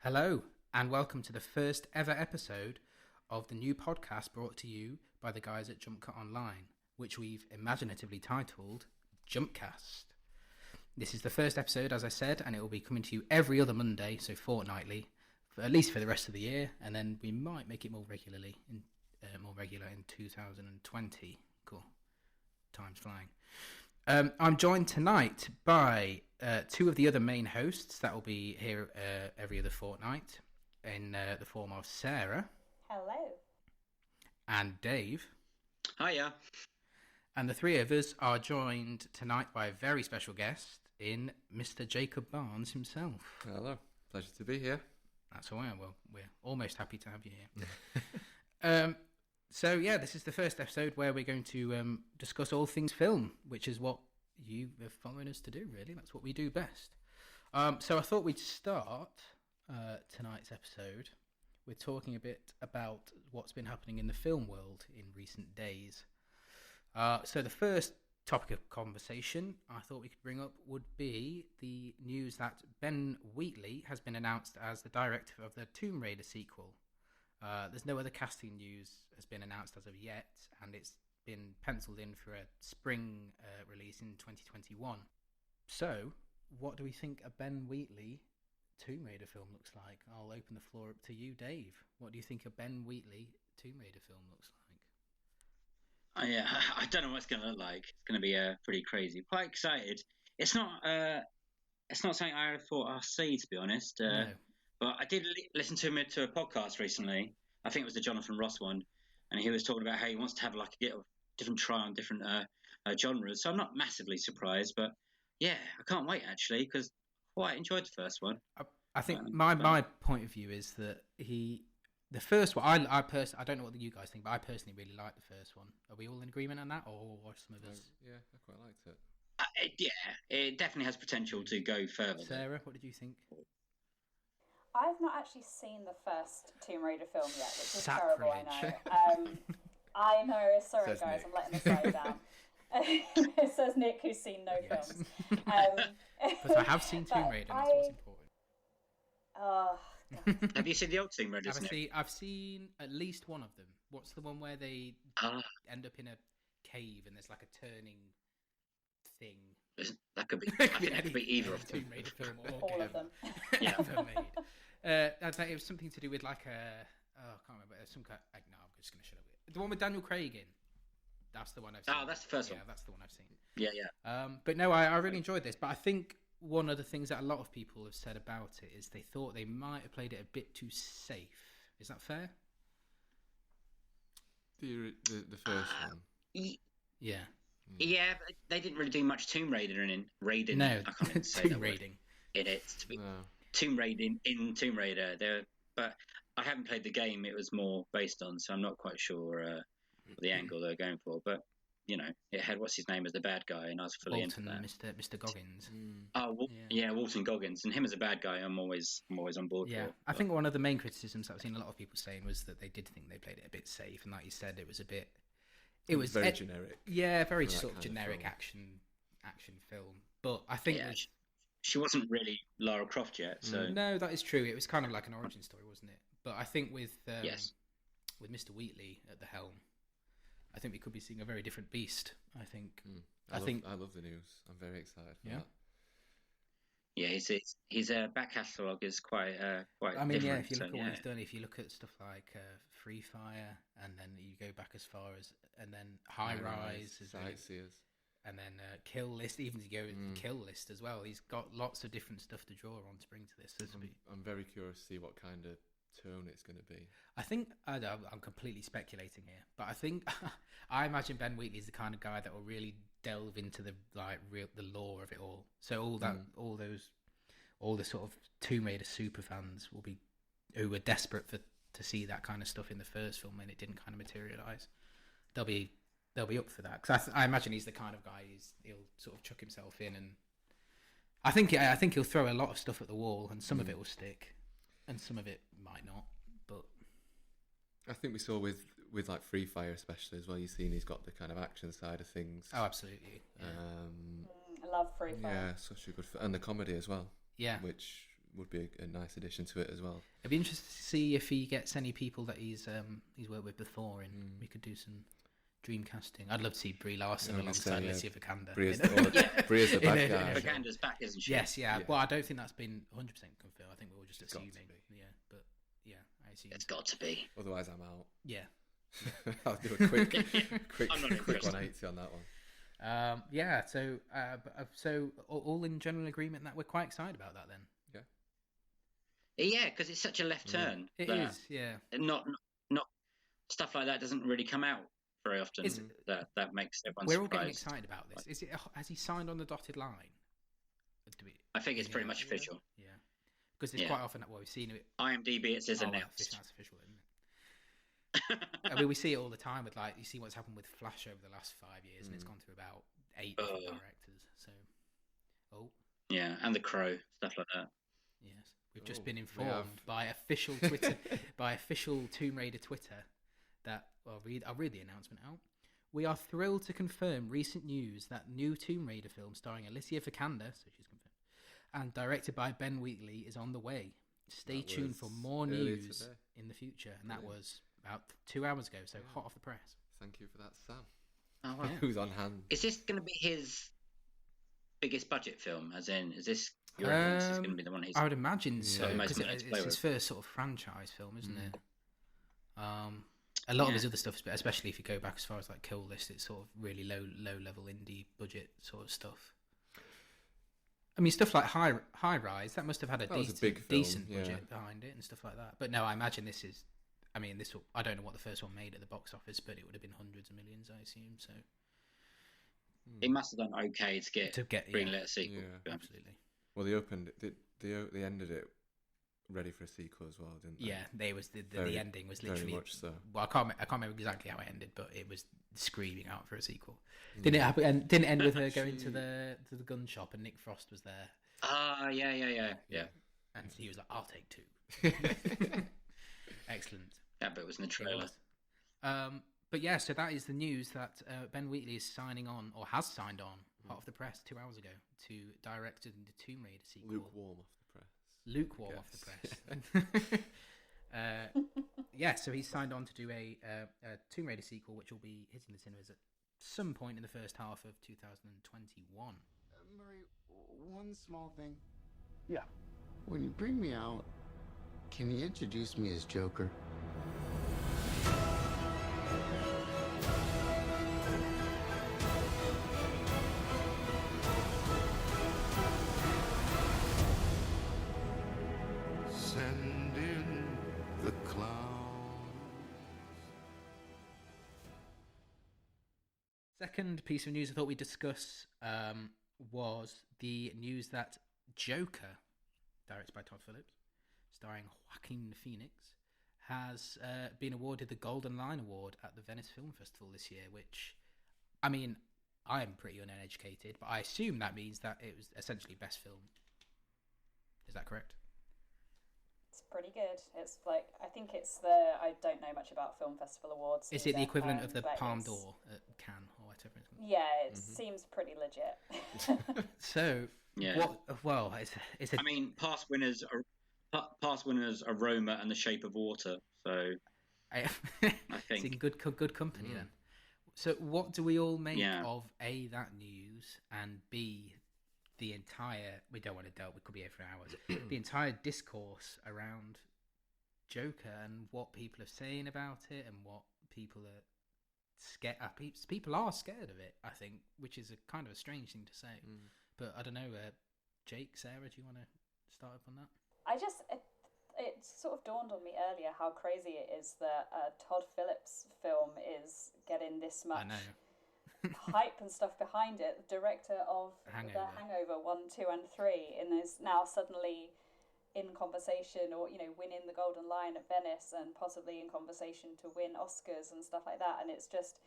Hello, and welcome to the first ever episode of the new podcast brought to you by the guys at JumpCut Online, which we've imaginatively titled JumpCast. This is the first episode, as I said, and it will be coming to you every other Monday, so fortnightly, at least for the rest of the year, and then we might make it more regular in 2020. Cool. Time's flying. I'm joined tonight by two of the other main hosts that will be here every other fortnight in the form of Sarah. Hello. And Dave. Hiya. And the three of us are joined tonight by a very special guest in Mr. Jakob Barnes himself. Hello. Pleasure to be here. That's all right. Well, we're almost happy to have you here. So, yeah, this is the first episode where we're going to discuss all things film, which is what you have followed us to do, really. That's what we do best. So I thought we'd start tonight's episode with talking a bit about what's been happening in the film world in recent days. So the first topic of conversation I thought we could bring up would be the news that Ben Wheatley has been announced as the director of the Tomb Raider sequel. There's no other casting news has been announced as of yet, and it's been penciled in for a spring release in 2021. So, what do we think a Ben Wheatley Tomb Raider film looks like? I'll open the floor up to you, Dave. What do you think a Ben Wheatley Tomb Raider film looks like? Yeah, I don't know what it's going to look like. It's going to be pretty crazy. Quite excited. It's not something I thought I'd see, to be honest. No. But I did listen to him to a podcast recently. I think it was the Jonathan Ross one, and he was talking about how he wants to have like a different try on different genres. So I'm not massively surprised, but yeah, I can't wait actually because I quite enjoyed the first one. I think my point of view is that the first one I don't know what you guys think, but I personally really liked the first one. Are we all in agreement on that, or some of us? Yeah, I quite liked it. It definitely has potential to go further. Sarah, what did you think? I've not actually seen the first Tomb Raider film yet, which is Sacrilege. terrible, I know. I know, sorry Says guys, Nick. I'm letting this guy down. It says Nick, who's seen no Yes. films. But I have seen Tomb Raider, and that's what's important. Oh, God. Have you seen the old Tomb Raiders? I've seen at least one of them. What's the one where they end up in a cave and there's like a turning thing? That could be. I think that could be either of them. Tomb Raider film or All game of them. ever made. I think it was something to do with like I can't remember. Some kind. No, I'm just going to shut up. The one with Daniel Craig in. That's the one I've seen. Oh, that's the first one. Yeah, that's the one I've seen. Yeah. But no, I really enjoyed this. But I think one of the things that a lot of people have said about it is they thought they might have played it a bit too safe. Is that fair? The first one. Yeah. Yeah, but they didn't really do much Tomb Raider in raiding. No, I can't even say Tomb that word. Raiding. In it. No. Tomb Raiding in Tomb Raider. But I haven't played the game it was more based on, so I'm not quite sure the angle they're going for. But you know, it had what's his name as the bad guy, and I was fully Walton, into that. Mr. Goggins. Oh, yeah, Walton Goggins, and him as a bad guy, I'm always on board. Yeah, for. I think one of the main criticisms I've seen a lot of people saying was that they did think they played it a bit safe, and like you said, it was a bit. It was very generic. Yeah, very for that sort of kind of generic film. action film. But I think Yeah, she wasn't really Lara Croft yet, so no, that is true. It was kind of like an origin story, wasn't it? But I think with yes. with Mr. Wheatley at the helm, I think we could be seeing a very different beast. I think. I love the news. I'm very excited for that. Yeah, his back catalogue is quite. I mean, different, yeah. If you look at so, what he's done, if you look at stuff like Free Fire, and then you go back as far as, and then High Rise, Sightseers. and then Kill List, even to go Kill List as well. He's got lots of different stuff to draw on to bring to this. I'm very curious to see what kind of tone it's going to be. I think I'm completely speculating here, but I think I imagine Ben Wheatley is the kind of guy that will really delve into the the lore of it all. So all the sort of Tomb Raider super fans will be who were desperate to see that kind of stuff in the first film, and it didn't kind of materialize. They'll be up for that because I imagine he's the kind of guy he'll sort of chuck himself in, and I think he'll throw a lot of stuff at the wall, and some of it will stick, and some of it might not. But I think we saw with like Free Fire especially as well. You've seen he's got the kind of action side of things. Oh, absolutely. Yeah. I love Free Fire. Yeah, such a good and the comedy as well. Yeah. Which would be a nice addition to it as well. It'd be interesting to see if he gets any people that he's worked with before, and we could do some dream casting. I'd love to see Brie Larson alongside Alicia Vikander. Brie's the bad guy. Vikander's back, isn't she? Yes, yeah. Well, I don't think that's been 100% confirmed. I think we were just assuming. Yeah, but yeah, I assume. It's got to be. Otherwise, I'm out. Yeah. I'll do a quick 180 on that one. Yeah. So all in general agreement that we're quite excited about that then. Yeah, because it's such a left turn. It is. Yeah. Not stuff like that doesn't really come out very often. That makes everyone We're surprised. all getting excited about this. Has he signed on the dotted line? I think it's pretty much official. Yeah. Because it's quite often that we've seen it. IMDb, it says announced. That's official, isn't it? I mean, we see it all the time with you see what's happened with Flash over the last 5 years, and it's gone through about 8 different directors. So, yeah, and The Crow, stuff like that. Yes, we've just been informed by official Twitter, by official Tomb Raider Twitter, that I'll read the announcement out. We are thrilled to confirm recent news that new Tomb Raider film starring Alicia Vikander, so she's confirmed, and directed by Ben Wheatley is on the way. Stay tuned for more news in the future, and that was about 2 hours ago, so hot off the press. Thank you for that, Sam. Oh, wow. Who's on hand? Is this going to be his biggest budget film? As in, is this going to be the one he's... I would imagine so, because it's his first sort of franchise film, isn't it? A lot of his other stuff, especially if you go back as far as like Kill List, it's sort of really low level indie budget sort of stuff. I mean, stuff like High Rise, that must have had a decent budget behind it and stuff like that. But no, I imagine this is... I mean, I don't know what the first one made at the box office, but it would have been hundreds of millions, I assume. So it must have done okay to get greenlit a sequel. Yeah, absolutely. Well, they ended it ready for a sequel as well, didn't they? Yeah, the ending was literally very much so. Well, I can't remember exactly how it ended, but it was screaming out for a sequel. Didn't it happen? And didn't it end with her going to the gun shop and Nick Frost was there? Yeah. And he was like, "I'll take 2." Excellent. That bit was in the trailer. But yeah, so that is the news that Ben Wheatley is signing on, or has signed on, hot off the press 2 hours ago, to direct the Tomb Raider sequel. Lukewarm off the press. Yeah, so he's signed on to do a Tomb Raider sequel, which will be hitting the cinemas at some point in the first half of 2021. Murray, one small thing. Yeah. When you bring me out, can you introduce me as Joker? Send in the clowns. Second piece of news I thought we'd discuss was the news that Joker, directed by Todd Phillips, starring Joaquin Phoenix, has been awarded the Golden Lion Award at the Venice Film Festival this year, which, I mean, I am pretty uneducated, but I assume that means that it was essentially best film. Is that correct? It's pretty good. It's like, I think it's I don't know much about film festival awards. Is it the equivalent of the Palme d'Or at Cannes or whatever? Yeah, it seems pretty legit. So, well, it's I mean, past winners are Roma and The Shape of Water. So I think it's in good company then. So what do we all make of A, that news, and B, the entire, we don't want to delve, we could be here for hours, the entire discourse around Joker and what people are saying about it and what people are scared. People are scared of it, I think, which is a kind of a strange thing to say. But I don't know, Jake, Sarah, do you want to start up on that? It sort of dawned on me earlier how crazy it is that a Todd Phillips film is getting this much hype and stuff behind it. The director of The Hangover 1, 2 and 3 and is now suddenly in conversation or, winning the Golden Lion at Venice and possibly in conversation to win Oscars and stuff like that. And it's just,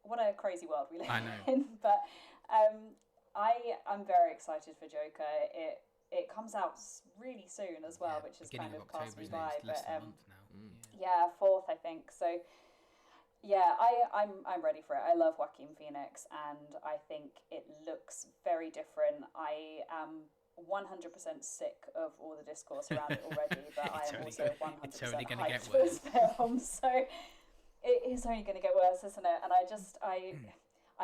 what a crazy world we live in. But I'm very excited for Joker. It comes out really soon as well, which is kind of passed me by. But 4th, I think. So yeah, I'm ready for it. I love Joaquin Phoenix, and I think it looks very different. I am 100% sick of all the discourse around it already, but I am also 100% gonna hyped get for this film. So it is only going to get worse, isn't it? And I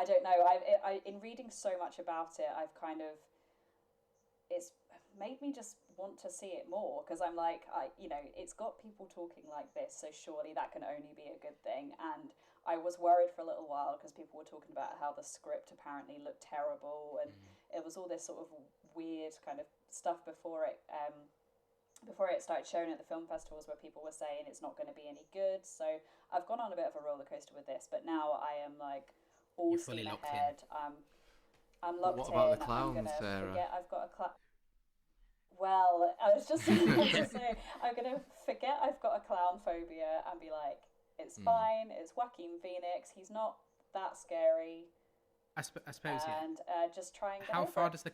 don't know. I in reading so much about it, I've kind of, it's made me just want to see it more, because I'm like, it's got people talking like this, so surely that can only be a good thing. And I was worried for a little while because people were talking about how the script apparently looked terrible, and it was all this sort of weird kind of stuff before it started showing at the film festivals, where people were saying it's not going to be any good. So I've gone on a bit of a roller coaster with this, but now I am like all steam ahead. I'm locked in. What about the clowns, I'm gonna Sarah? forget I've got a clown. Well, I was just going to say, I'm going to forget I've got a clown phobia and be like, it's fine, it's Joaquin Phoenix, he's not that scary. I suppose, and just try and how far does the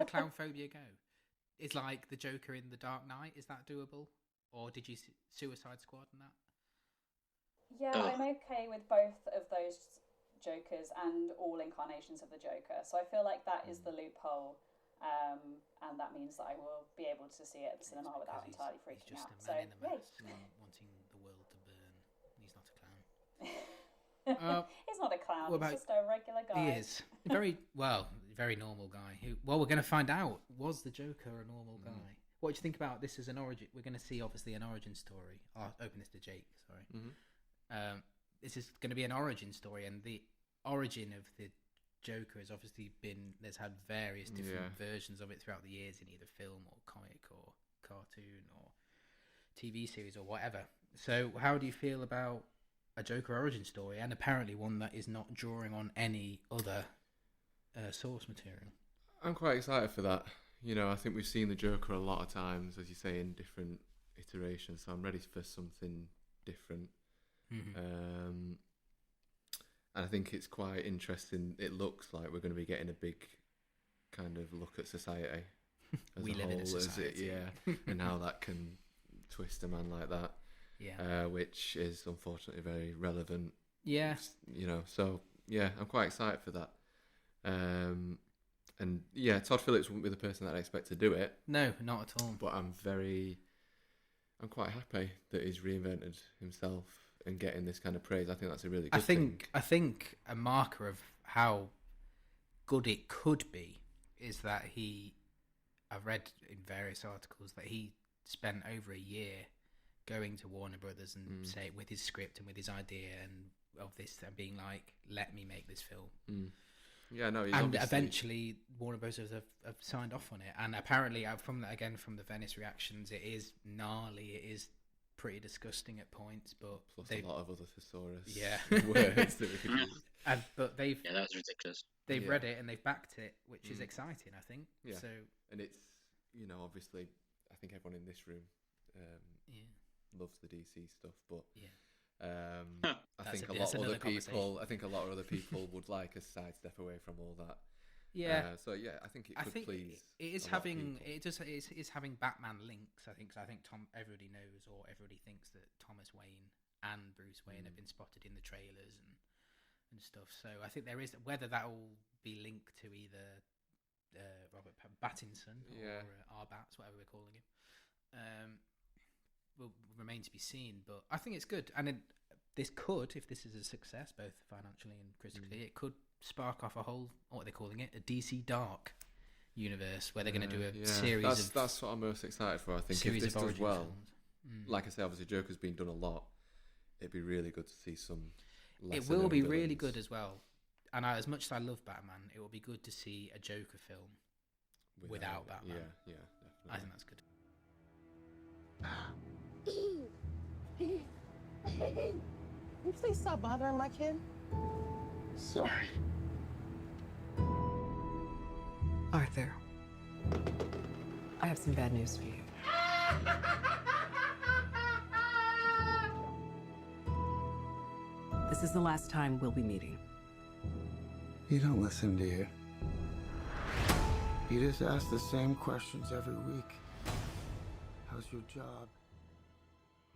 clown phobia go? Is like the Joker in The Dark Knight, is that doable? Or did you Suicide Squad and that? Yeah, I'm okay with both of those Jokers and all incarnations of the Joker. So I feel like that is the loophole. And that means that I will be able to see it at the cinema without entirely freaking out. He's just a man in the mask, wanting the world to burn. He's not a clown. He's not a clown. He's just a regular guy. He is very normal guy. We're going to find out, was the Joker a normal guy? What do you think about this as an origin? We're going to see obviously an origin story. I'll open this to Jake. Sorry. This is going to be an origin story, and the origin of the Joker has obviously there's had various different versions of it throughout the years in either film or comic or cartoon or TV series or whatever. So how do you feel about a Joker origin story, and apparently one that is not drawing on any other source material? I'm quite excited for that. I think we've seen the Joker a lot of times, as you say, in different iterations, so I'm ready for something different. And I think it's quite interesting. It looks like we're going to be getting a big kind of look at society as we a live whole, in a society. and how that can twist a man like that. Which is unfortunately very relevant. So I'm quite excited for that. And Todd Phillips wouldn't be the person that I'd expect to do it. No, not at all. But I'm quite happy that he's reinvented himself and getting this kind of praise. I think that's a really good thing. I think a marker of how good it could be is that I've read in various articles that he spent over a year going to Warner Brothers and say with his script and with his idea and of this, and being like, let me make this film. And eventually Warner Bros. have signed off on it. And apparently, from the Venice reactions, it is gnarly. It is pretty disgusting at points, but plus a lot of other thesaurus words that we could use. But that was ridiculous. They've read it and they've backed it, which is exciting, I think. So, and it's obviously, I think everyone in this room loves the DC stuff, but I think a lot of other people would like a sidestep away from all that. I think it could please. It is having Batman links. I think everybody knows, or everybody thinks, that Thomas Wayne and Bruce Wayne have been spotted in the trailers and stuff. So I think there is, whether that will be linked to either Robert Pattinson or R-Bats, whatever we're calling him, will remain to be seen. But I think it's good, and this could, if this is a success, both financially and critically, it could spark off a whole, what are they calling it, a DC Dark universe, where they're going to do a series. That's what I'm most excited for. I think if this does well, like I say, obviously Joker's been done a lot. It'd be really good to see some. It will be really good as well. And as much as I love Batman, it will be good to see a Joker film without Batman. Yeah, definitely. I think that's good. Can you please stop bothering my kid? Sorry. Arthur, I have some bad news for you. This is the last time we'll be meeting. You don't listen, do you? You just ask the same questions every week. How's your job?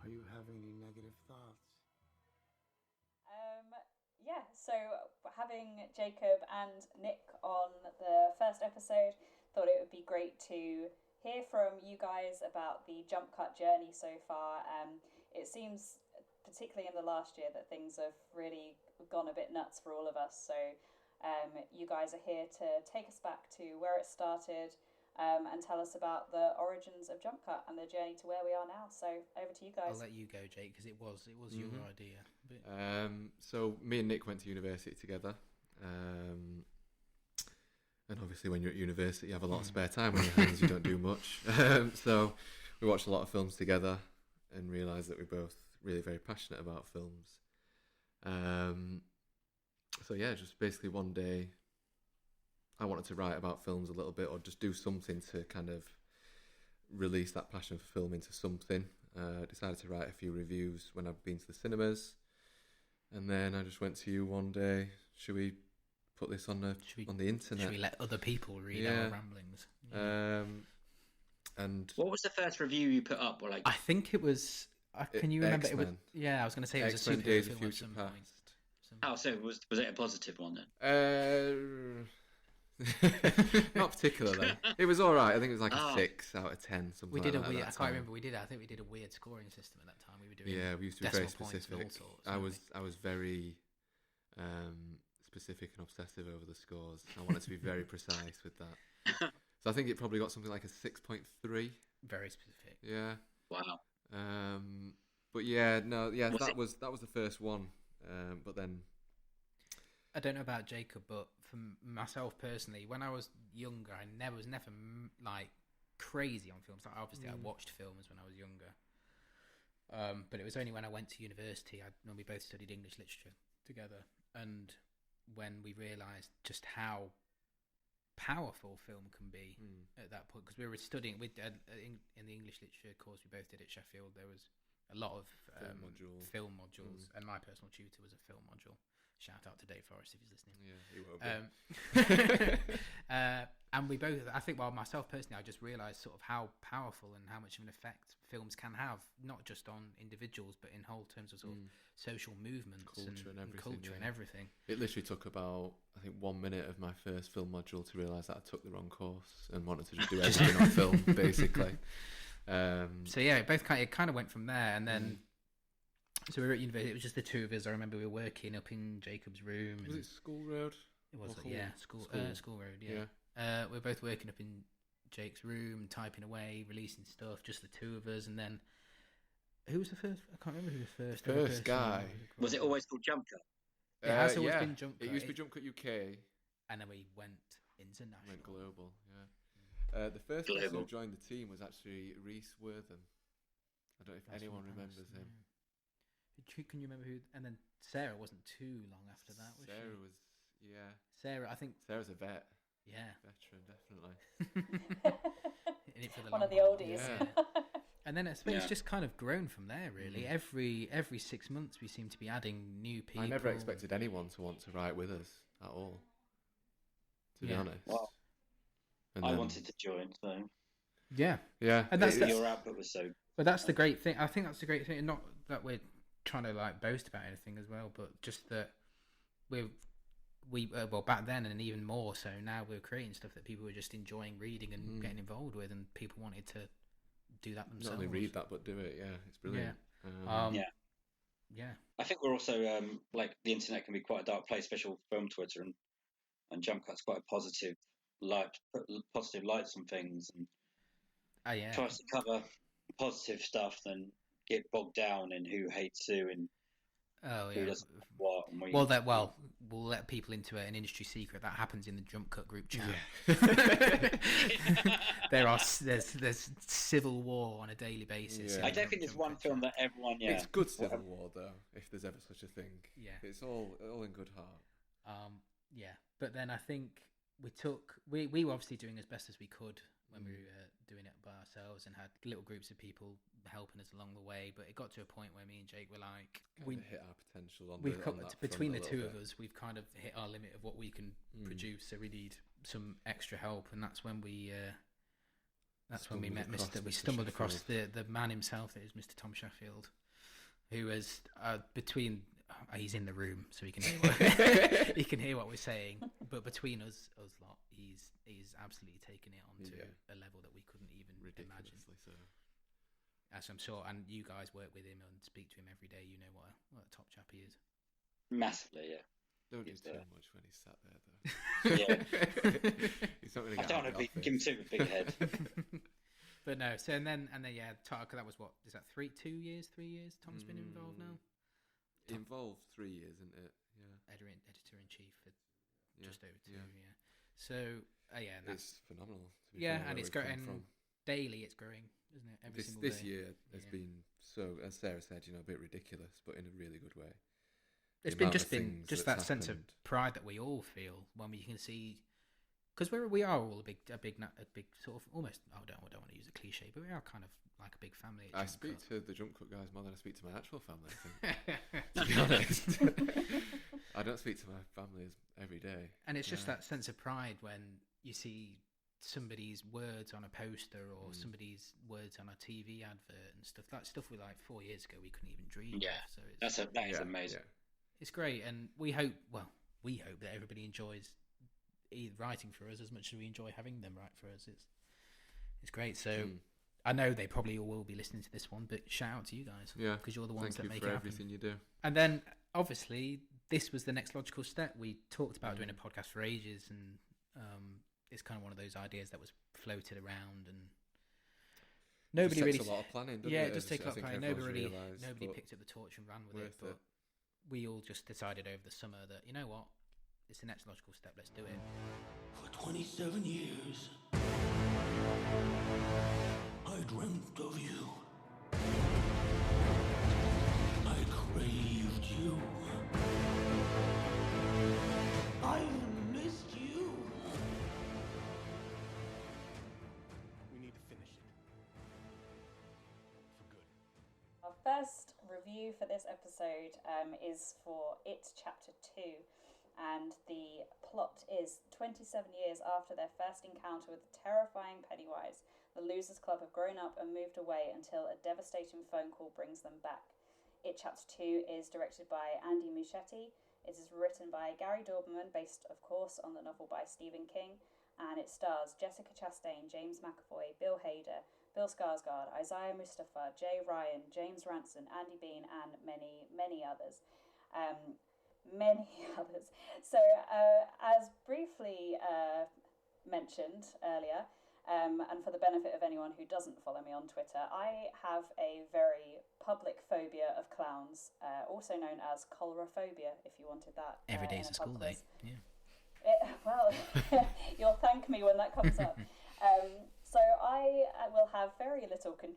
Are you having any negative thoughts? So having Jacob and Nick on the first episode, thought it would be great to hear from you guys about the JumpCut journey so far. It seems, particularly in the last year, that things have really gone a bit nuts for all of us. So you guys are here to take us back to where it started, and tell us about the origins of JumpCut and the journey to where we are now. So over to you guys. I'll let you go, Jake, because it was your idea. But... So me and Nick went to university together. And obviously when you're at university, you have a lot of spare time on your hands, you don't do much. So we watched a lot of films together and realised that we're both really very passionate about films. So yeah, just basically one day I wanted to write about films a little bit, or just do something to kind of release that passion for film into something. Decided to write a few reviews when I'd been to the cinemas. And then I just went to you one day, should we put this on the internet? Should we let other people read our ramblings? And what was the first review you put up? Or like, I think it was. Can you remember? X-Men. It was. Yeah, I was going to say it was X-Men a Days superhero of film at Future some Past. point. Oh, so was it a positive one then? Not particularly. It was all right. I think it was like a 6 out of 10. Something. We did like a that weird. at I that can't time. remember. I think we did a weird scoring system at that time. We were doing. Yeah, we used to be very decimal points and all specific. sorts, I was very specific and obsessive over the scores. I wanted to be very precise with that. So I think it probably got something like a 6.3. Very specific. Yeah. Wow. But that was the first one. But then I don't know about Jacob, but for myself personally, when I was younger, I was never like crazy on films. Like, obviously, I watched films when I was younger, but it was only when I went to university. We both studied English literature together, and when we realised just how powerful film can be at that point, because we were studying in the English literature course we both did at Sheffield, there was a lot of film modules, and my personal tutor was a film module. Shout out to Dave Forrest if he's listening. Yeah, he will be. And we both, I think, well, myself personally, I just realised sort of how powerful and how much of an effect films can have, not just on individuals, but in whole terms of sort of social movements, culture and everything. It literally took about, I think, 1 minute of my first film module to realise that I took the wrong course and wanted to just do everything on film, basically. So yeah, it kind of went from there, and then so we were at university. It was just the two of us. I remember we were working up in Jacob's room. Was it School Road? It was, School Road. Yeah. We were both working up in Jake's room, typing away, releasing stuff. Just the two of us, and then who was the first? I can't remember who the first. First guy. Was it always called JumpCut? It has always been JumpCut. It used to be JumpCut UK, and then we went international. Went global. Yeah. The first person who joined the team was actually Rhys Wortham. I don't know if anyone remembers him. Can you remember who? And then Sarah wasn't too long after that, was Sarah she? was, yeah. Sarah, I think. Sarah's a vet. Yeah. Veteran, definitely. In it for the one of the oldies. Yeah. And then it's just kind of grown from there, really. Every 6 months we seem to be adding new people. I never expected anyone to want to write with us at all, to be honest. Well, I wanted to join, so... Yeah. Yeah. And that's your output was so... But that's the great thing. I think that's the great thing. Not that we're trying to like boast about anything as well, but just that we back then and even more so now, we're creating stuff that people were just enjoying reading and getting involved with, and people wanted to do that themselves. Not only read that, but do it. Yeah, it's brilliant. Yeah. I think we're also like the internet can be quite a dark place, especially film Twitter, and JumpCut's quite a positive lights on things, and tries to cover positive stuff than get bogged down in who hates who and who doesn't what. And we'll let people into an industry secret that happens in the JumpCut group chat. Yeah. There's civil war on a daily basis. I don't think there's one film that everyone. Yeah, it's good civil war though, if there's ever such a thing. Yeah, it's all in good heart. But then I think we were obviously doing as best as we could when we were doing it by ourselves, and had little groups of people helping us along the way. But it got to a point where me and Jake were like, we hit our potential. Between the two of us, we've kind of hit our limit of what we can produce. So we need some extra help, and that's when we stumbled across the man himself. That is Mr. Tom Sheffield, who has between he's in the room, so he can hear what, he can hear what we're saying. But between us lot, he's absolutely taken it onto a level that we couldn't even imagine. So. As I'm sure, and you guys work with him and speak to him every day. You know what a top chap he is. Massively, yeah. Don't do too much when he's sat there, though. Yeah. He's not going to get. I don't want to give him too big head. But no, so and then yeah, that was what is that 3 years? Tom's been involved now. Involved 3 years, isn't it? Yeah. Editor in chief for just over 2. Yeah. So yeah, and it's phenomenal. And it's growing daily. It's growing, isn't it? Every single this day. year has been so, as Sarah said, a bit ridiculous, but in a really good way. It's been just that sense of pride that we all feel when we can see, because we are all a big sort of almost. I don't want to use a cliche, but we are kind of like a big family. I speak to the JumpCut guys more than I speak to my actual family. I think, to be honest, I don't speak to my family every day. And it's just that sense of pride when you see somebody's words on a poster or somebody's words on a TV advert and stuff. That stuff we 4 years ago we couldn't even dream. Yeah, of. So that is amazing. Yeah. It's great, and we hope that everybody enjoys writing for us as much as we enjoy having them write for us. It's great. So I know they probably all will be listening to this one, but shout out to you guys, because you're the ones that make it happen. Thank you for everything you do. And then obviously this was the next logical step. We talked about doing a podcast for ages, and it's kind of one of those ideas that was floated around, and nobody really. A lot of planning. It does take a lot of planning. Nobody picked up the torch and ran with it, but. We all just decided over the summer that, you know what, it's the next logical step, let's do it. For 27 years, I dreamt of you. I craved you. I missed you. We need to finish it. For good. Our first review for this episode is for It Chapter 2, and the plot is 27 years after their first encounter with the terrifying Pennywise, the Losers Club have grown up and moved away until a devastating phone call brings them back. It Chapter 2 is directed by Andy Muschietti. It is written by Gary Doberman, based of course on the novel by Stephen King, and it stars Jessica Chastain, James McAvoy, Bill Hader, Bill Skarsgård, Isaiah Mustafa, Jay Ryan, James Ranson, Andy Bean, and many, many others. So, as briefly mentioned earlier, and for the benefit of anyone who doesn't follow me on Twitter, I have a very public phobia of clowns, also known as chlorophobia, if you wanted that. Every day's a school day. Yeah. Well, you'll thank me when that comes up. So I will have very little to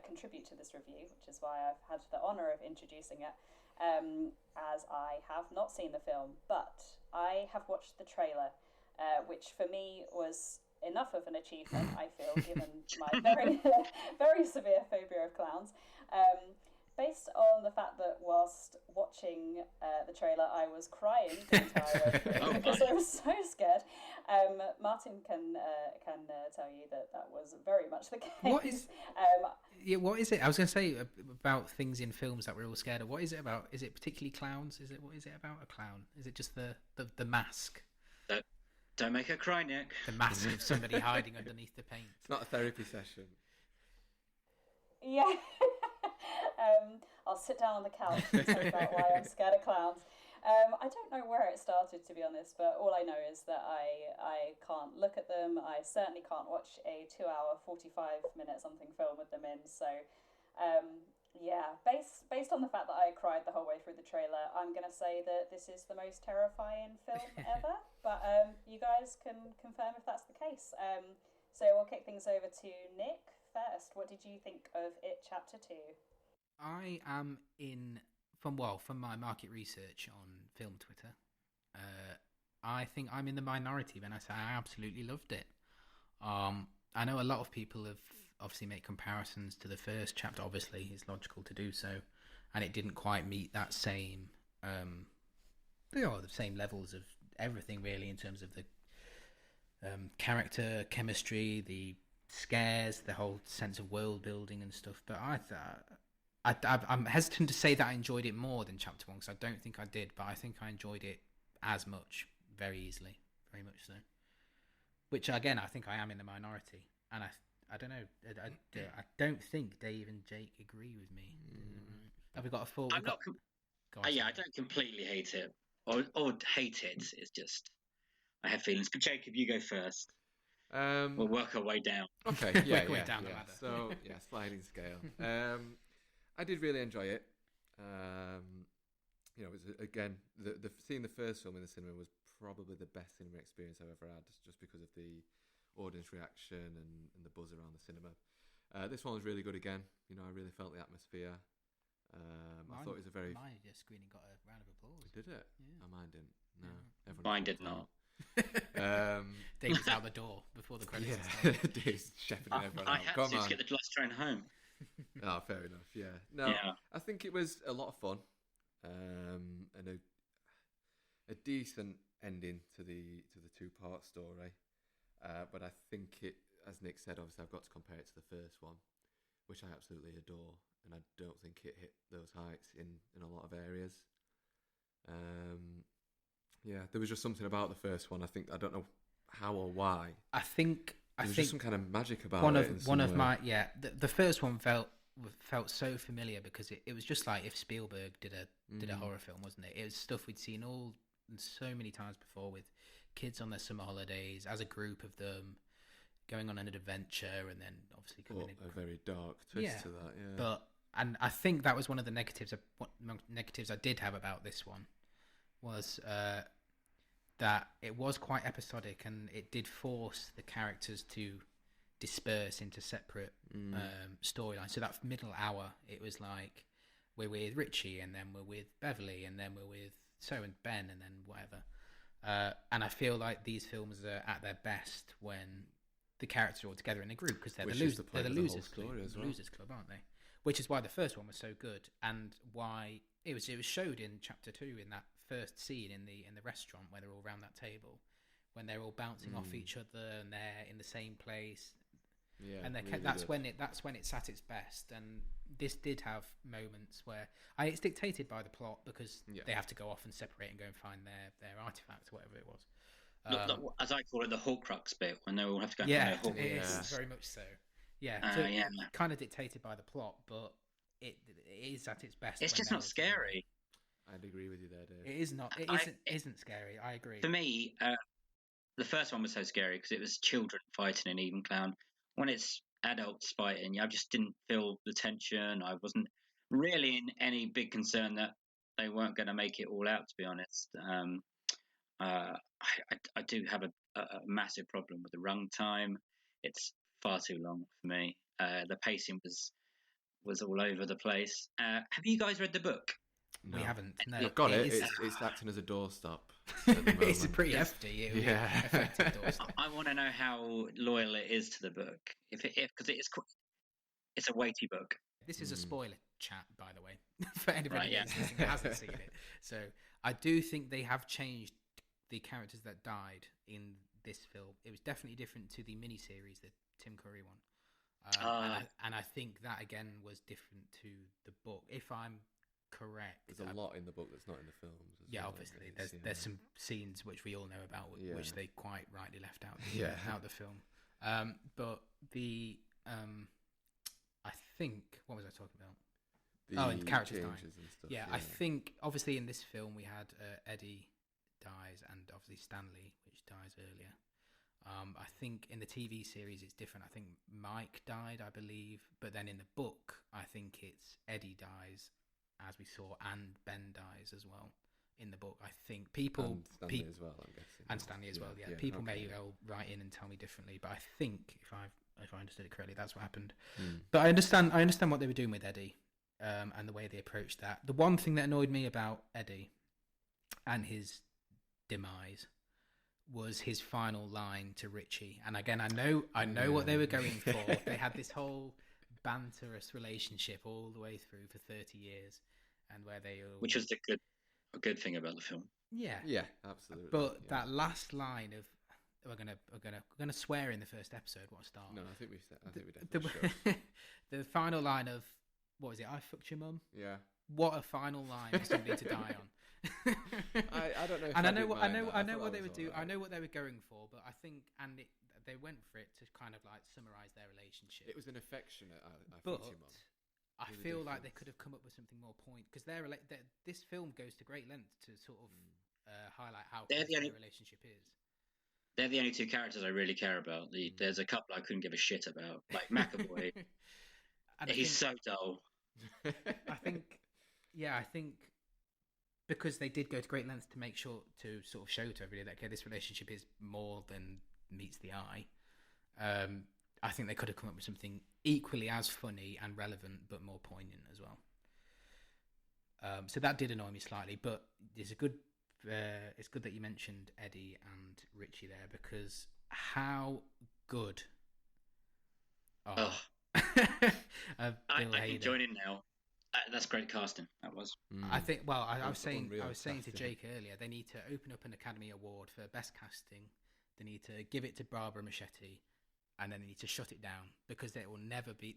contribute to this review, which is why I've had the honour of introducing it, as I have not seen the film, but I have watched the trailer, which for me was enough of an achievement, I feel, given my very, very severe phobia of clowns. Based on the fact that whilst watching the trailer, I was crying the entire way through because I was so scared. Martin can tell you that was very much the case. What is it? I was going to say about things in films that we're all scared of. What is it about? Is it particularly clowns? What is it about a clown? Is it just the mask? Don't make her cry, Nick. The mask of somebody hiding underneath the paint. It's not a therapy session. Yeah. I'll sit down on the couch and talk about why I'm scared of clowns. I don't know where it started, to be honest, but all I know is that I can't look at them. I certainly can't watch a 2-hour, 45-minute something film with them in. So, based on the fact that I cried the whole way through the trailer, I'm going to say that this is the most terrifying film ever. But you guys can confirm if that's the case. So we'll kick things over to Nick first. What did you think of It Chapter 2? I am from my market research on film Twitter, I think I'm in the minority when I say I absolutely loved it. I know a lot of people have obviously made comparisons to the first chapter. Obviously, it's logical to do so, and it didn't quite meet that same, the same levels of everything really in terms of the character chemistry, the scares, the whole sense of world building and stuff. But I thought I'm hesitant to say that I enjoyed it more than Chapter 1 because I don't think I did, but I think I enjoyed it as much, very easily, very much so. Which again, I think I am in the minority, and I don't know. I don't think Dave and Jake agree with me. Have we got a full? I don't completely hate it, or hate it. It's just I have feelings. But Jacob, you go first. We'll work our way down. Okay, work our way down the ladder. So sliding scale. I did really enjoy it. It was again seeing the first film in the cinema was probably the best cinema experience I've ever had, just because of the audience reaction and the buzz around the cinema. This one was really good again. I really felt the atmosphere. I thought it was a very. My screening got a round of applause. Did it? Yeah. Mine didn't. No, mine did not. Dave was out the door before the credits. Dave's shepherding everyone out. I had to get the last train home. Oh, fair enough. Yeah. No, I think it was a lot of fun, and a decent ending to the 2-part story. But I think it, as Nick said, obviously I've got to compare it to the first one, which I absolutely adore, and I don't think it hit those heights in a lot of areas. There was just something about the first one. I don't know how or why. I think just some kind of magic about the first one felt so familiar because it was just like if Spielberg did a horror film, wasn't it? It was stuff we'd seen so many times before, with kids on their summer holidays as a group of them going on an adventure, and then obviously coming in a very dark twist to that. Yeah, but I think that was one of the negatives I did have about this one was that it was quite episodic, and it did force the characters to disperse into separate storylines. So that middle hour, it was like we're with Richie, and then we're with Beverly, and then we're with and Ben, and then whatever. And I feel like these films are at their best when the characters are all together in a group, because they're the losers club, aren't they? Which is why the first one was so good, and why it was showed in Chapter 2 in that first scene in the restaurant where they're all around that table, when they're all bouncing off each other and they're in the same place. Yeah, and really that's when it's at its best. And this did have moments where it's dictated by the plot, because they have to go off and separate and go and find their artifact or whatever it was. As I call it, the Horcrux bit, when they all have to go and find their Horcrux. It is very much so. Yeah, kind of dictated by the plot, but it is at its best. It's just not scary. I'd agree with you there, Dave. It is not. It isn't scary. I agree. For me, the first one was so scary because it was children fighting an evil clown. When it's adults fighting, I just didn't feel the tension. I wasn't really in any big concern that they weren't going to make it all out, to be honest. I do have a massive problem with the runtime. It's far too long for me. The pacing was all over the place. Have you guys read the book? No. We haven't. No, I've got it. It's acting as a doorstop. It's a pretty hefty, effective doorstop. I want to know how loyal it is to the book. Because it's a weighty book. This is a spoiler chat, by the way, for anybody who hasn't seen it. So I do think they have changed the characters that died in this film. It was definitely different to the miniseries, the Tim Curry one. And I think that again was different to the book, if I'm correct. There's a lot in the book that's not in the films. Obviously there's some scenes which we all know about, which they quite rightly left out out the film. But the I think, what was I talking about? The characters dying. And stuff, I think obviously in this film we had Eddie dies, and obviously Stanley, which dies earlier. I think in the TV series it's different. I think Mike died, I believe, but then in the book I think it's Eddie dies, as we saw, and Ben dies as well in the book. I think people and Stanley as well, I'm guessing. And Stanley as well. Yeah. People may well write in and tell me differently, but I think if I understood it correctly, that's what happened. But I understand what they were doing with Eddie, and the way they approached that. The one thing that annoyed me about Eddie and his demise was his final line to Richie. And again, I know what they were going for. They had this whole banterous relationship all the way through for 30 years, and where they all... Which was a good thing about the film. Yeah, absolutely. But that last line of we're gonna swear in the first episode. What a start! No, I think we definitely should. The final line of what was it? I fucked your mum. Yeah. What a final line for somebody to die on. I don't know. If And I know what they were would do. I know what they were going for, but I think they went for it to kind of like summarize their relationship. It was an affectionate. I but fucked your mum. I feel like they could have come up with something more point because this film goes to great lengths to sort of highlight how close their relationship is. They're the only two characters I really care about. There's a couple I couldn't give a shit about, like McAvoy. He's so dull. I think because they did go to great lengths to make sure to sort of show to everybody that this relationship is more than meets the eye. I think they could have come up with something equally as funny and relevant, but more poignant as well. So that did annoy me slightly, but it's good that you mentioned Eddie and Richie there because how good are I can join in now. That's great casting. That was. I think. Well, I was saying to Jake earlier, they need to open up an Academy Award for best casting. They need to give it to Barbara Machete, and then they need to shut it down because there will never be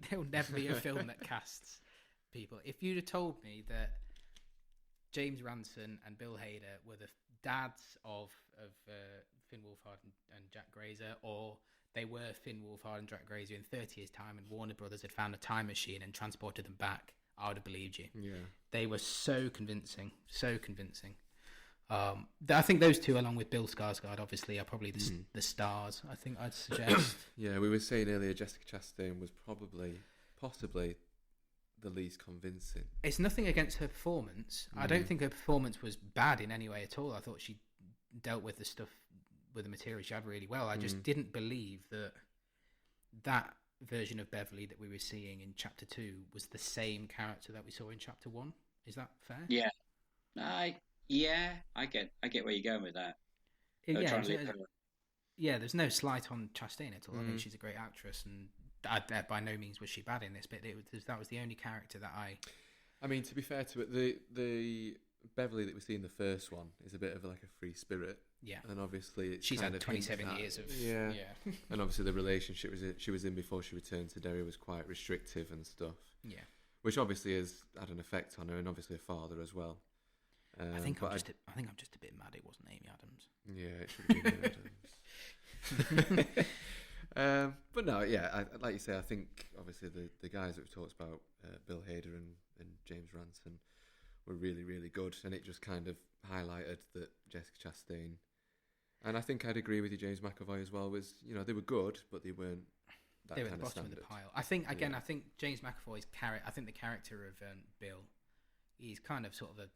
a film that casts people. If you'd have told me that James Ranson and Bill Hader were the dads of Finn Wolfhard and Jack Grazer, or they were Finn Wolfhard and Jack Grazer in 30 years' time, and Warner Brothers had found a time machine and transported them back, I would have believed you. Yeah, they were so convincing. I think those two, along with Bill Skarsgård, obviously, are probably the stars. I think I'd suggest. Yeah, we were saying earlier, Jessica Chastain was possibly the least convincing. It's nothing against her performance. I don't think her performance was bad in any way at all. I thought she dealt with the material she had really well. I just didn't believe that version of Beverly that we were seeing in Chapter 2 was the same character that we saw in Chapter 1. Is that fair? Yeah. I get where you're going with that. There's no slight on Chastain at all. I think she's a great actress, and by no means was she bad in this, but that was the only character that I mean, to be fair to it, the Beverly that we see in the first one is a bit of like a free spirit. Yeah. And obviously she's had 27 years of... Yeah. And obviously the relationship she was in before she returned to Derry was quite restrictive and stuff. Yeah. Which obviously has had an effect on her, and obviously a father as well. I think I'm just a bit mad it wasn't Amy Adams. Yeah, it should have been Amy Adams. But no, yeah, like you say, I think obviously the guys that we talked about, Bill Hader and James Ranson, were really, really good, and it just kind of highlighted that Jessica Chastain, and I think I'd agree with you, James McAvoy as well, was, they were good, but they weren't that they were kind at the of bottom standard. of the pile. I think James McAvoy's character, I think the character of Bill, he's kind of sort of a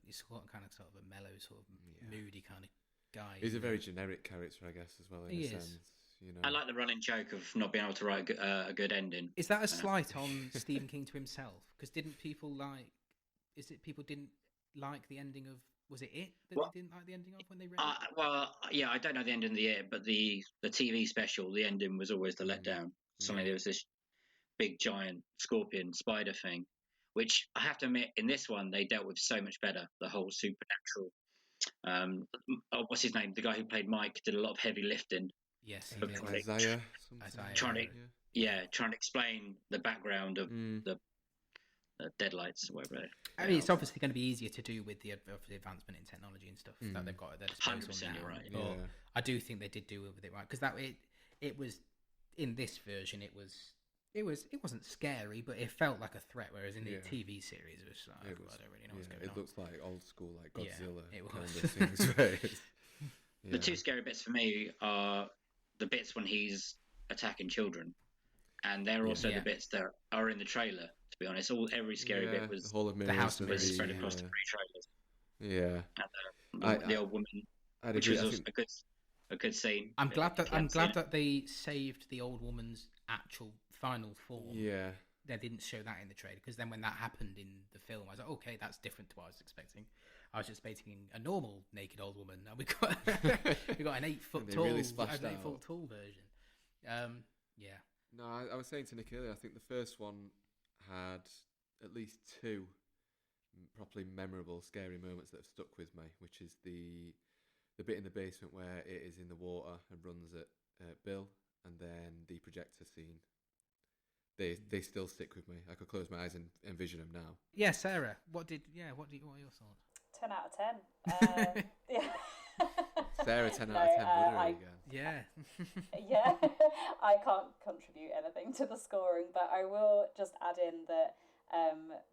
mellow, sort of moody kind of guy. He's a very generic character, I guess, as well, in a sense. I like the running joke of not being able to write a good ending. Is that a slight on Stephen King to himself? Because people didn't like the ending of... Was it that they didn't like the ending of when they read it? I don't know the ending of the It, but the TV special, the ending was always the letdown. Suddenly there was this big giant scorpion spider thing, which I have to admit, in this one they dealt with so much better. The whole supernatural. What's his name? The guy who played Mike did a lot of heavy lifting. Yes, Isaiah. Trying to explain the background of the deadlights or whatever. I mean, it's obviously going to be easier to do with the advancement in technology and stuff that they've got at their disposal 100%, now. you're right. But I do think they did do with it right, because it was in this version. It wasn't scary, but it felt like a threat. Whereas in the TV series, it was like, I don't really know what's going on. It looks like old school, like Godzilla. It was. Kind of things, right? The two scary bits for me are the bits when he's attacking children, and they're also the bits that are in the trailer. To be honest, every scary bit was the whole of the house was spread across the 3 trailers. Yeah, and the old woman, which was also a good scene. I'm glad that they saved the old woman's actual final form. Yeah, they didn't show that in the trailer, because then when that happened in the film, I was like, okay, that's different to what I was expecting. I was just expecting a normal naked old woman, and we got an 8 foot tall, really 8 foot tall version. No, I was saying to Nick earlier, I think the first one had at least 2 properly memorable, scary moments that have stuck with me, which is the bit in the basement where it is in the water and runs at Bill, and then the projector scene. they still stick with me. I could close my eyes and envision them now. Yeah, Sarah, what are your thoughts? 10 out of 10. Yeah. Sarah, 10 out of 10 Buddha again. Yeah. Yeah, I can't contribute anything to the scoring, but I will just add in that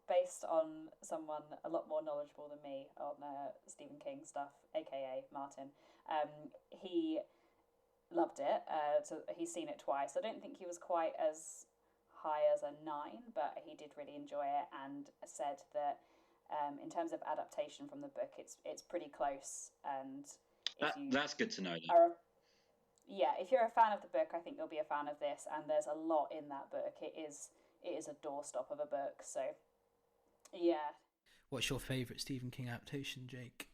based on someone a lot more knowledgeable than me on Stephen King stuff, aka Martin, he loved it. So he's seen it twice. I don't think he was quite as high as a 9, but he did really enjoy it and said that in terms of adaptation from the book, it's pretty close. And that's good to know. If you're a fan of the book, I think you'll be a fan of this. And there's a lot in that book. It is a doorstop of a book. So, yeah. What's your favourite Stephen King adaptation, Jake?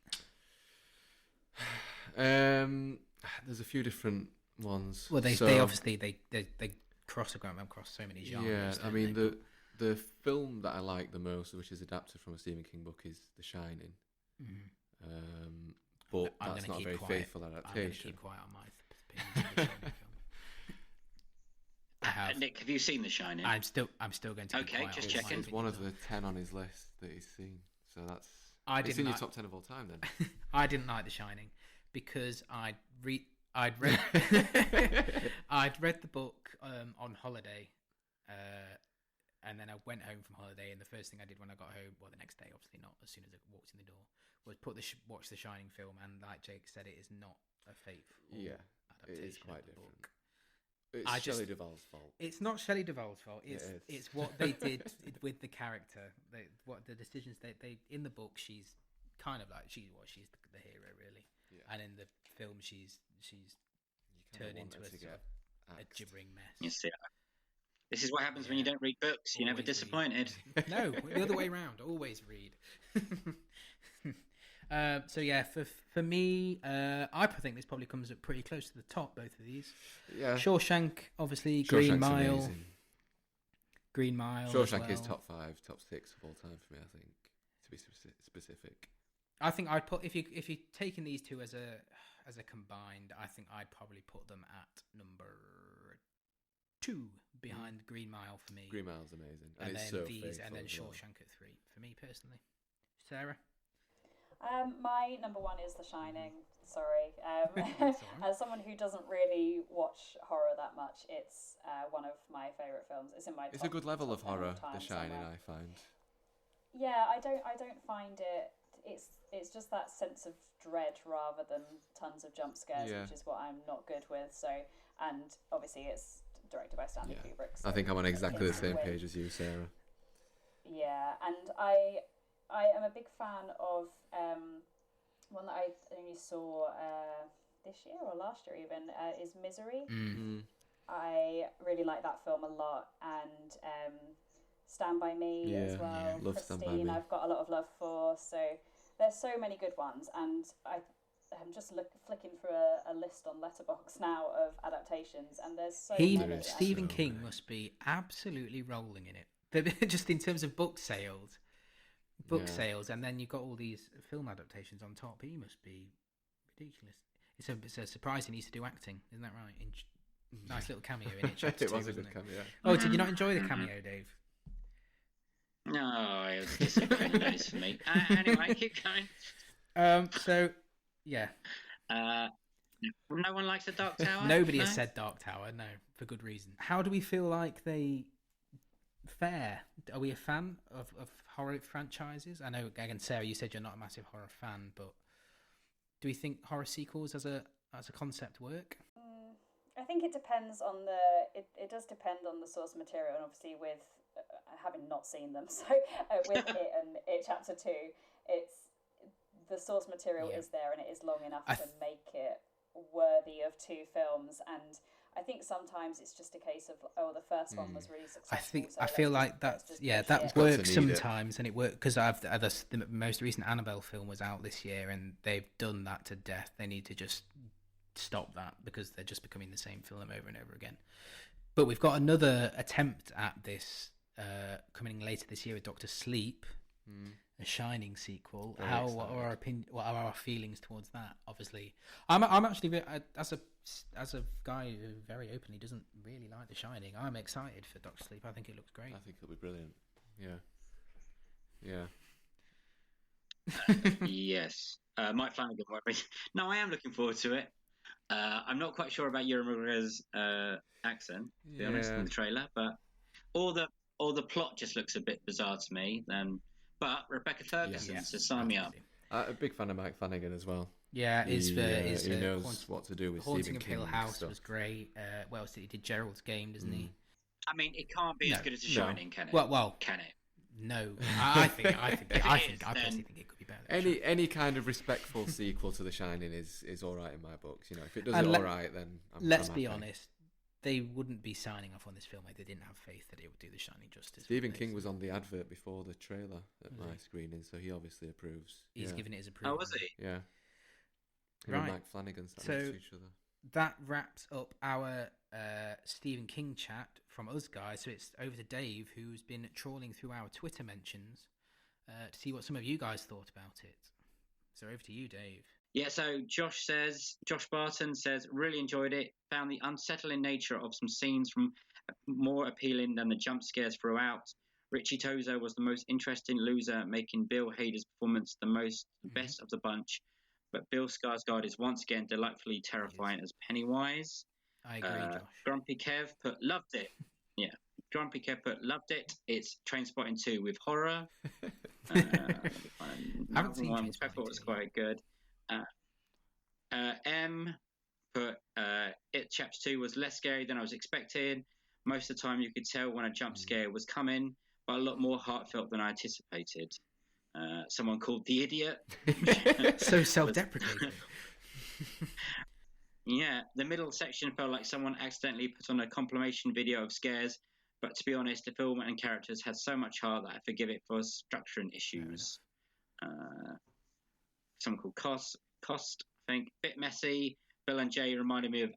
There's a few different ones. Well, they obviously they cross so many genres. Yeah, I mean the film that I like the most, which is adapted from a Stephen King book, is The Shining. Mm-hmm. But that's not a very faithful adaptation. I'm going to keep quiet on my opinion of The Shining film. Nick, have you seen The Shining? I'm still going to. Okay, just checking. It's one of the 10 on his list that he's seen. So that's. It's in your top 10 of all time, then. I didn't like The Shining because I'd read the book on holiday, and then I went home from holiday, and the first thing I did when I got home, well, the next day, obviously not as soon as I walked in the door, was watch the Shining film, and like Jake said, it is not a faithful adaptation. It is quite different. Book. It's Shelley Duvall's fault. It's not Shelley Duvall's fault. It's what they did with the character. What the decisions they in the book, she's kind of like she's the hero really, and in the film she's turned into a gibbering mess. You see, this is what happens when you don't read books. You're never disappointed. No, the other way around. Always read. So yeah, for me, I think this probably comes up pretty close to the top. Both of these. Yeah. Shawshank, obviously. Green Mile. Amazing. Green Mile. Shawshank is top 5, top 6 of all time for me. I think, to be specific. I think I'd put if you're taking these two as a combined, I think I'd probably put them at number 2 behind Green Mile for me. Green Mile's amazing, and it's then so these, and then Shawshank at 3 for me personally. Sarah. My number 1 is The Shining. Sorry. As someone who doesn't really watch horror that much, it's one of my favourite films. It's in my. It's a good level of horror. The Shining, somewhere. I find. Yeah, I don't find it. It's just that sense of dread rather than tons of jump scares, which is what I'm not good with. So, and obviously it's directed by Stanley Kubrick. So I think I'm on exactly the same page as you, Sarah. Yeah, and I am a big fan of one that I only saw this year or last year even is Misery. Mm-hmm. I really like that film a lot, and Stand By Me as well. Yeah, love Christine, Stand By Me. I've got a lot of love for. So there's so many good ones, and I'm just flicking through a list on Letterboxd now of adaptations, and there's so many. Stephen King must be absolutely rolling in it. Just in terms of book sales, and then you've got all these film adaptations on top. He must be ridiculous. It's a surprise he needs to do acting, isn't that right? Nice little cameo in it. It was a good cameo. Oh, did you not enjoy the cameo, Dave? No, it was disappointing days for me. Anyway, keep going. So, yeah. No one likes the Dark Tower? Nobody has said Dark Tower, no, for good reason. How do we feel like they fare? Are we a fan of horror franchises? I know, again, Sarah, you said you're not a massive horror fan, but do we think horror sequels as a concept work? I think it depends on it does depend on the source material, and obviously with having not seen them, so with it and It Chapter 2, it's the source material is there, and it is long enough to make it worthy of 2 films. And I think sometimes it's just a case of the first one was really successful. I feel like that works sometimes, and it works because the most recent Annabelle film was out this year, and they've done that to death. They need to just stop that because they're just becoming the same film over and over again. But we've got another attempt at this coming later this year with Dr. Sleep, a Shining sequel. Very What are our feelings towards that? Obviously, I'm actually as a guy who very openly doesn't really like The Shining. I'm excited for Doctor Sleep. I think it looks great. I think it'll be brilliant. Yeah. Yes. Mike Flanagan. No, I am looking forward to it. I'm not quite sure about Ewan McGregor's accent, to be honest, in the trailer, but all the plot just looks a bit bizarre to me. But Rebecca Ferguson, so sign me up. A big fan of Mike Flanagan as well. Yeah, he knows what to do with Haunting Stephen of Hill King House stuff. was great. What else did he did? Gerald's Game, doesn't he? I mean, it can't be as good as The Shining, can it? Well, can it? No, I personally think it could be better. Any kind of respectful sequel to The Shining is all right in my books. You know, if it does it all right, then let's I'm be happy. honest. They wouldn't be signing off on this film if they didn't have faith that it would do The Shining justice. Stephen King was on the advert before the trailer at my screening, so he obviously approves. He's given it his approval. Oh, was he? Yeah. Him and Mike Flanagan sat next to each other. That wraps up our Stephen King chat from us guys. So it's over to Dave, who's been trawling through our Twitter mentions to see what some of you guys thought about it. So over to you, Dave. Yeah, so Josh Barton says, really enjoyed it, found the unsettling nature of some scenes from more appealing than the jump scares throughout. Richie Tozo was the most interesting loser, making Bill Hader's performance the best of the bunch. But Bill Skarsgård is once again delightfully terrifying as Pennywise. I agree, Josh. Grumpy Kev put, loved it. Yeah, Grumpy Kev put, loved it. It's Trainspotting 2 with horror. I haven't seen one, which I thought was quite good. M put, It Chapter 2 was less scary than I was expecting. Most of the time you could tell when a jump scare was coming, but a lot more heartfelt than I anticipated. Someone called The Idiot. So self-deprecating. Yeah, the middle section felt like someone accidentally put on a compilation video of scares, but to be honest, the film and characters had so much heart that I forgive it for structuring issues. Someone called Cost, I think. Bit messy. Bill and Jay reminded me of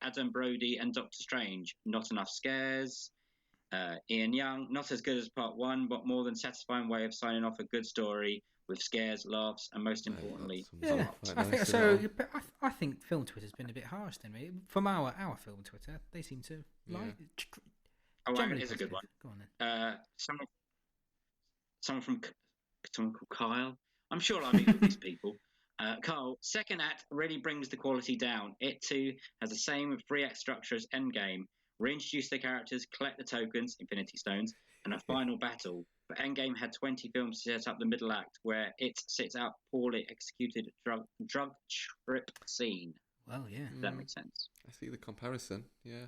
Adam Brody and Doctor Strange. Not enough scares. Ian Young, not as good as part one, but more than satisfying way of signing off a good story with scares, laughs, and most importantly, I think film Twitter's been a bit harsh then. From our film Twitter, they seem to like. It is a good one. Go on then. Someone called Kyle. I'm sure I'll meet with these people. Carl, second act really brings the quality down. It too has the same 3-act structure as Endgame. Reintroduce the characters, collect the tokens, Infinity Stones, and a final battle. But Endgame had 20 films to set up the middle act, where it sits out poorly executed drug trip scene. Well, yeah. Does that make sense? I see the comparison, yeah.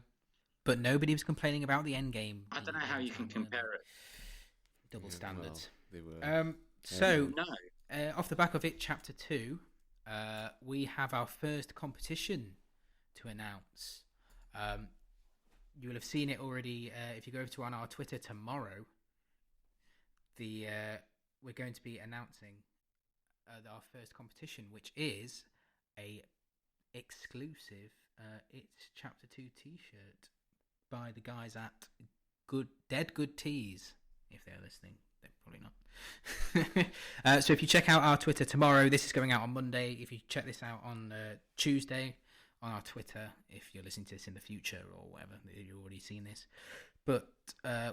But nobody was complaining about the Endgame. I don't know how you can compare it. Double standards. Well, they were. Off the back of it, Chapter 2, we have our first competition to announce. You will have seen it already if you go over to on our Twitter tomorrow. We're going to be announcing our first competition, which is a exclusive It's Chapter 2 t-shirt by the guys at Dead Good Tees. If they're listening, they're probably not. So if you check out our Twitter tomorrow, this is going out on Monday. If you check this out on Tuesday on our Twitter, if you're listening to this in the future or whatever, you've already seen this. But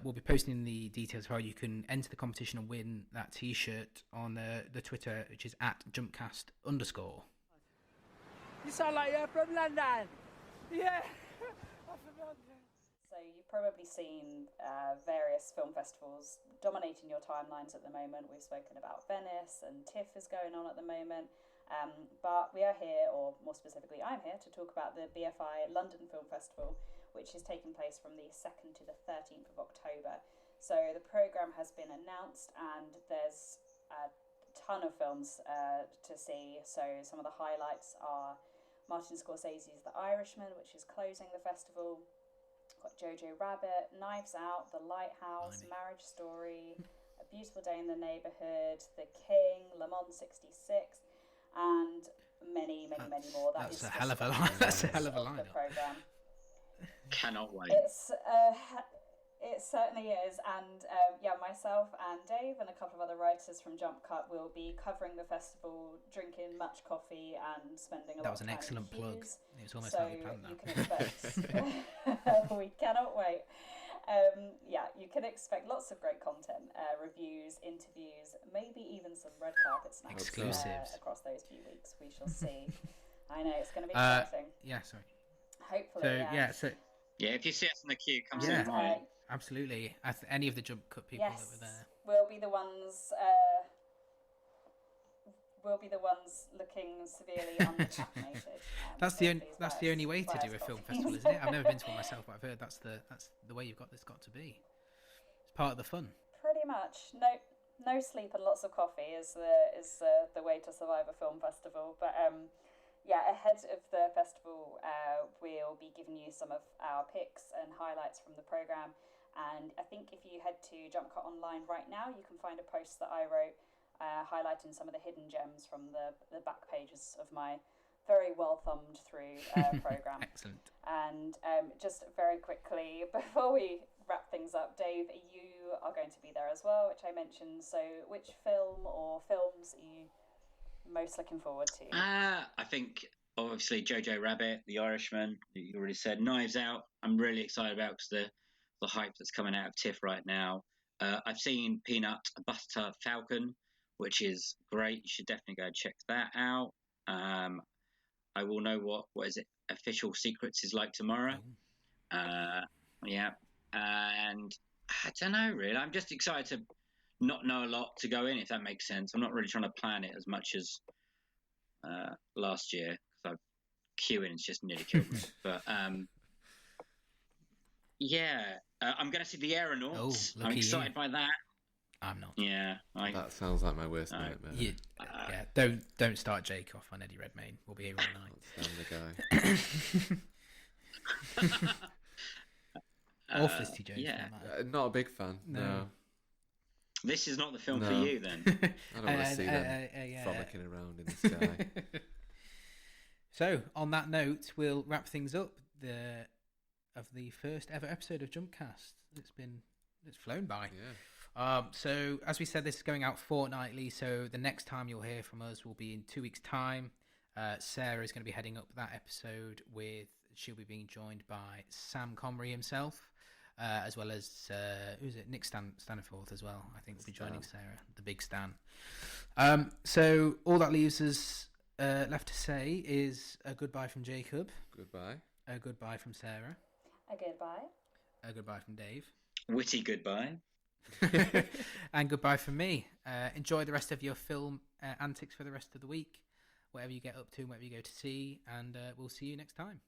we'll be posting the details of how you can enter the competition and win that t-shirt on the Twitter, which is at JumpCast_. You sound like you're from London. Yeah, I'm from London. So you've probably seen various film festivals dominating your timelines at the moment. We've spoken about Venice and TIFF is going on at the moment. But we are here, or more specifically, I'm here to talk about the BFI London Film Festival, which is taking place from the 2nd to the 13th of October. So the programme has been announced and there's a ton of films to see. So some of the highlights are Martin Scorsese's The Irishman, which is closing the festival. Got Jojo Rabbit, Knives Out, The Lighthouse, Marriage Story, A Beautiful Day in the Neighbourhood, The King, Le Mans 66, and many more. That's a hell of a line. That's a hell of a lineup. Cannot wait. It certainly is, and myself and Dave and a couple of other writers from JumpCut will be covering the festival, drinking much coffee and spending a lot of time. That was an excellent plug. It was almost so like we planned that. You can expect. We cannot wait. You can expect lots of great content, reviews, interviews, maybe even some red carpet snacks exclusives across those few weeks. We shall see. I know it's going to be exciting. Sorry. Hopefully. If you see us in the queue, come say hi. Absolutely. Any of the JumpCut people that were there. We'll be the ones looking severely undercaffeinated. That's the only way to do a film festival, isn't it? I've never been to one myself, but I've heard that's the way it's got to be. It's part of the fun. Pretty much. No sleep and lots of coffee is the way to survive a film festival. But ahead of the festival, we'll be giving you some of our picks and highlights from the programme. And I think if you head to JumpCut Online right now, you can find a post that I wrote highlighting some of the hidden gems from the back pages of my very well thumbed through programme. Excellent. And just very quickly, before we wrap things up, Dave, you are going to be there as well, which I mentioned. So which film or films are you most looking forward to? I think obviously Jojo Rabbit, The Irishman, you already said. Knives Out, I'm really excited about because the hype that's coming out of TIFF right now. I've seen Peanut Butter Falcon, which is great. You should definitely go check that out. I will know what is it? Official Secrets is like tomorrow. And I don't know really. I'm just excited to not know a lot to go in, if that makes sense. I'm not really trying to plan it as much as last year because queuing has just nearly killed me. But I'm going to see The Aeronauts. I'm excited by that. I'm not. Yeah. That sounds like my worst nightmare. Don't start Jake off on Eddie Redmayne. We'll be here all night. That's the guy. Or Feisty Jones. Not a big fan. No. This is not the film for you, then. I don't want to see them frolicking around in the sky. So, on that note, we'll wrap things up of the first ever episode of JumpCast. It's flown by. Yeah. So, as we said, this is going out fortnightly, so the next time you'll hear from us will be in 2 weeks' time. Sarah is going to be heading up that episode she'll be being joined by Sam Comrie himself, as well as, Nick Staniforth as well, I think will be joining Sarah, the big Stan. So, all that leaves us left to say is a goodbye from Jacob. Goodbye. A goodbye from Sarah. A goodbye. A goodbye from Dave. Witty goodbye. And goodbye from me. Enjoy the rest of your film antics for the rest of the week, whatever you get up to and whatever you go to see, and we'll see you next time.